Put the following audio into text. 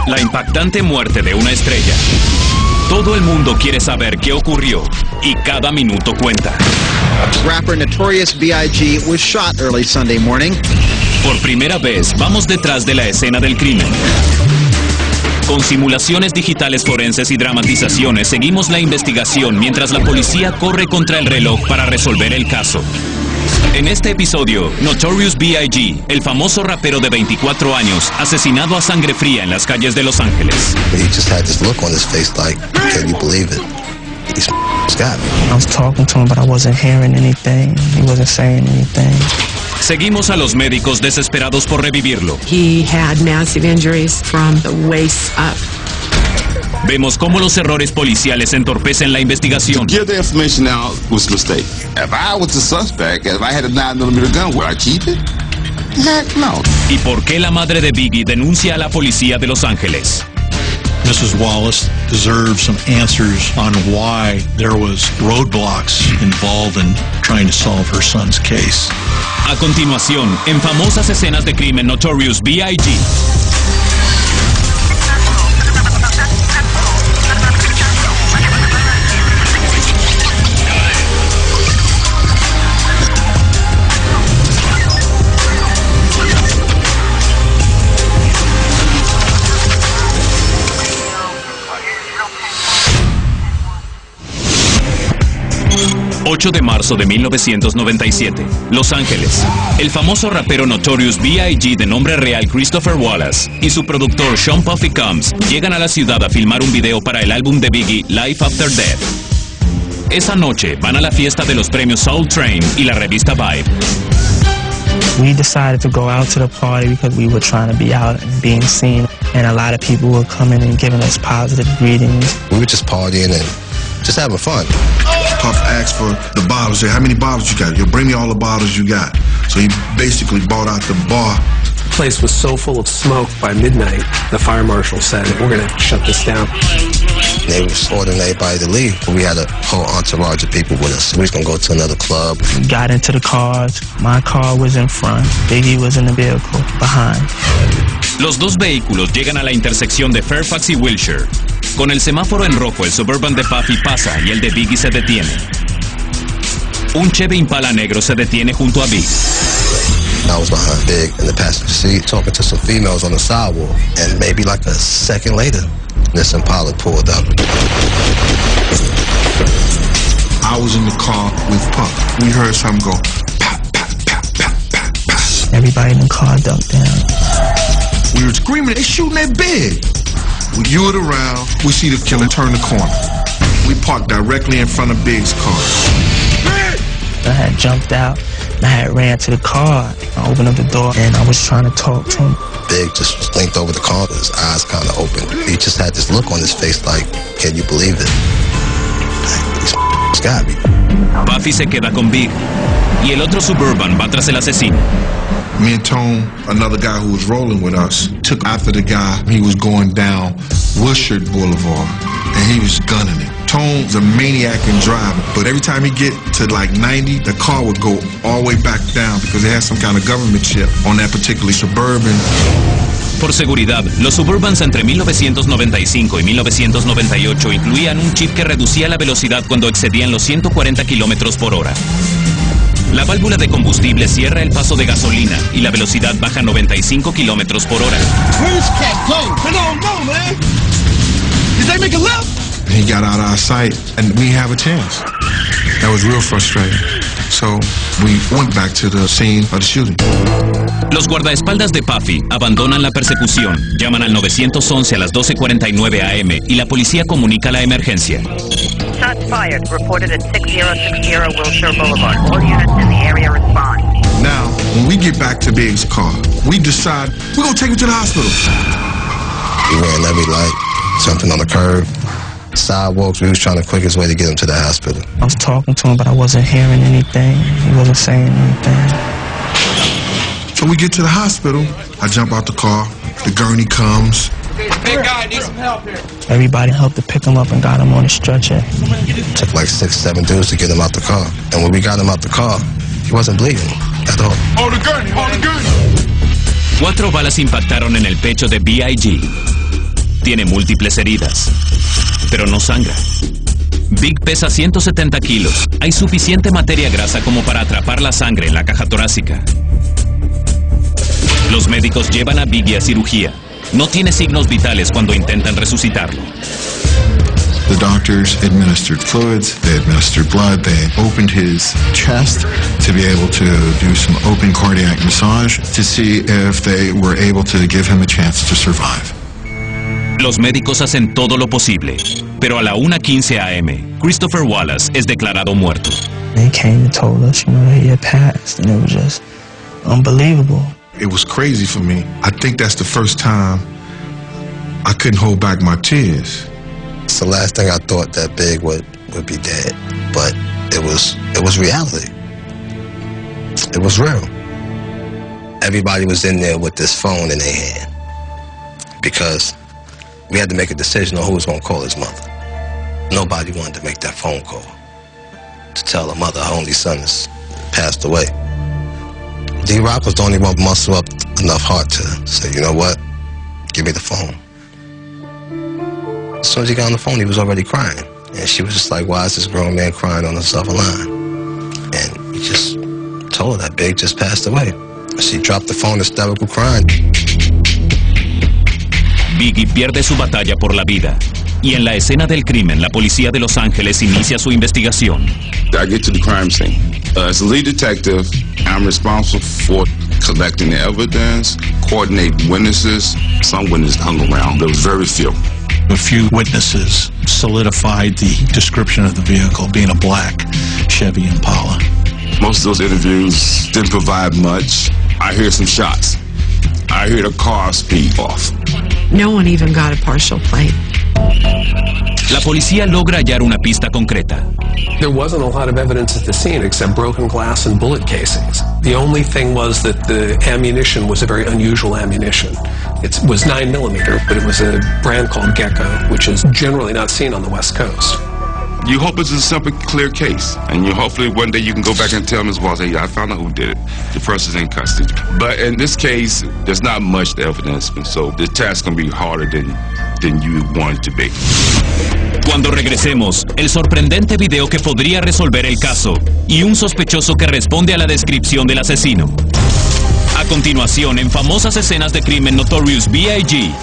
La impactante muerte de una estrella. Todo el mundo quiere saber qué ocurrió y cada minuto cuenta. Rapper Notorious B.I.G. was shot early Sunday morning. Por primera vez, vamos detrás de la escena del crimen. Con simulaciones digitales forenses y dramatizaciones, seguimos la investigación mientras la policía corre contra el reloj para resolver el caso. En este episodio, Notorious B.I.G., el famoso rapero de 24 años, asesinado a sangre fría en las calles de Los Ángeles. He just had this look on his face like, can you believe it? He's got me. I was talking to him, but I wasn't hearing anything. He wasn't saying anything. Seguimos a los médicos desesperados por revivirlo. He had massive injuries from the waist up. Vemos cómo los errores policiales entorpecen la investigación. Give the information out was a mistake. If I was the suspect, if I had a 9mm gun, would I keep it? Heck no. ¿Y por qué la madre de Biggie denuncia a la policía de Los Ángeles? Mrs. Wallace deserves some answers on why there was roadblocks involved in trying to solve her son's case. A continuación, en famosas escenas de crimen, Notorious B.I.G. 8 de marzo de 1997, Los Ángeles. El famoso rapero Notorious B.I.G. de nombre real Christopher Wallace y su productor Sean Puffy Combs llegan a la ciudad a filmar un video para el álbum de Biggie, Life After Death. Esa noche van a la fiesta de los premios Soul Train y la revista Vibe. We decided to go out to the party because we were trying to be out and being seen, and a lot of people were coming and giving us positive greetings. We were just partying and just having fun. Puff asked for the bottles. Said, how many bottles you got? Yo, bring me all the bottles you got. So he basically bought out the bar. The place was so full of smoke by midnight, the fire marshal said, we're going to have to shut this down. They was ordering everybody to leave. We had a whole entourage of people with us. We was going to go to another club. We got into the cars. My car was in front. Biggie was in the vehicle behind. Los dos vehículos llegan a la intersección de Fairfax y Wilshire. Con el semáforo en rojo, el Suburban de Puffy pasa y el de Biggie se detiene. Un Chevy Impala negro se detiene junto a Big. I was behind Big in the passenger seat talking to some females on the sidewalk, and maybe like a second later, this Impala pulled up. I was in the car with Puff. We heard something go, pop, pop, pop, pop, pop, pop. Everybody in the car ducked down. We were screaming, they shooting at Big. We U it around, we see the killer turn the corner. We parked directly in front of Big's car. I had jumped out, and I had ran to the car. I opened up the door, and I was trying to talk to him. Big just leaned over the car, his eyes kind of open. He just had this look on his face like, can you believe it? He's got me. Puffy se queda con Big y el otro Suburban va tras el asesino. Me and Tone, another guy who was rolling with us, took after the guy. He was going down Wilshire Boulevard, and he was gunning it. Tone's a maniac in driving, but every time he get to like 90, the car would go all the way back down because it had some kind of government chip on that particular Suburban. Por seguridad, los Suburbans entre 1995 y 1998 incluían un chip que reducía la velocidad cuando excedían los 140 km por hora. La válvula de combustible cierra el paso de gasolina y la velocidad baja a 95 km por hora. He got out of our sight and we didn't have a chance. That was real frustrating. So we went back to the scene of the shooting. Los guardaespaldas de Puffy abandonan la persecución, llaman al 911 a las 12:49 AM y la policía comunica la emergencia. Shots fired, reported at 6060 Wilshire Boulevard. All units in the area respond. Now, when we get back to Big's car, we decide we're going to take him to the hospital. We ran every light, jumping on the curb, sidewalks. We was trying the quickest way to get him to the hospital. I was talking to him, but I wasn't hearing anything. He wasn't saying anything. So we get to the hospital. I jump out the car. The gurney comes. Big guy needs some help here. Everybody helped to pick him up and got him on a stretcher. Took like 6, 7 dudes to get him out the car. And when we got him out the car, he wasn't bleeding at all. Hold the gurney, hold the gurney. 4 balas impactaron en el pecho de B.I.G. Tiene múltiples heridas, pero no sangra. Big pesa 170 kilos. Hay suficiente materia grasa como para atrapar la sangre en la caja torácica. Los médicos llevan a Biggie a cirugía. No tiene signos vitales cuando intentan resucitarlo. The doctors administered fluids, they administered blood, they opened his chest to be able to do some open cardiac massage to see if they were able to give him a chance to survive. Los médicos hacen todo lo posible, pero a la 1:15 a.m., Christopher Wallace es declarado muerto. They came and told us, that he had passed, and it was just unbelievable. It was crazy for me. I think that's the first time I couldn't hold back my tears. It's the last thing I thought, that Big would be dead, but it was reality. It was real. Everybody was in there with this phone in their hand because we had to make a decision on who was going to call his mother. Nobody wanted to make that phone call to tell her mother her only son has passed away. D-Rock was the only one muster up enough heart to say, you know what, give me the phone. As soon as he got on the phone, he was already crying. And she was just like, why is this grown man crying on the other line? And he just told her that Big just passed away. She dropped the phone, hysterical crying. Biggie pierde su batalla por la vida. Y en la escena del crimen, la policía de Los Ángeles inicia su investigación. I get to the crime scene. As a lead detective, I'm responsible for collecting the evidence, coordinating witnesses. Some witnesses hung around, there was very few. A few witnesses solidified the description of the vehicle being a black Chevy Impala. Most of those interviews didn't provide much. I hear some shots. I hear the car speed off. No one even got a partial plate. La policía logra hallar una pista concreta. There wasn't a lot of evidence at the scene except broken glass and bullet casings. The only thing was that the ammunition was a very unusual ammunition. It was 9mm, but it was a brand called Gecko, which is generally not seen on the West Coast. You hope it's a simple, clear case, and you hopefully one day you can go back and tell Ms. Walls, hey, I found out who did it. The person's in custody. But in this case, there's not much evidence, and so the task's going to be harder than you want it to be. Cuando regresemos, el sorprendente video que podría resolver el caso y un sospechoso que responde a la descripción del asesino. A continuación, en famosas escenas de crimen Notorious B.I.G.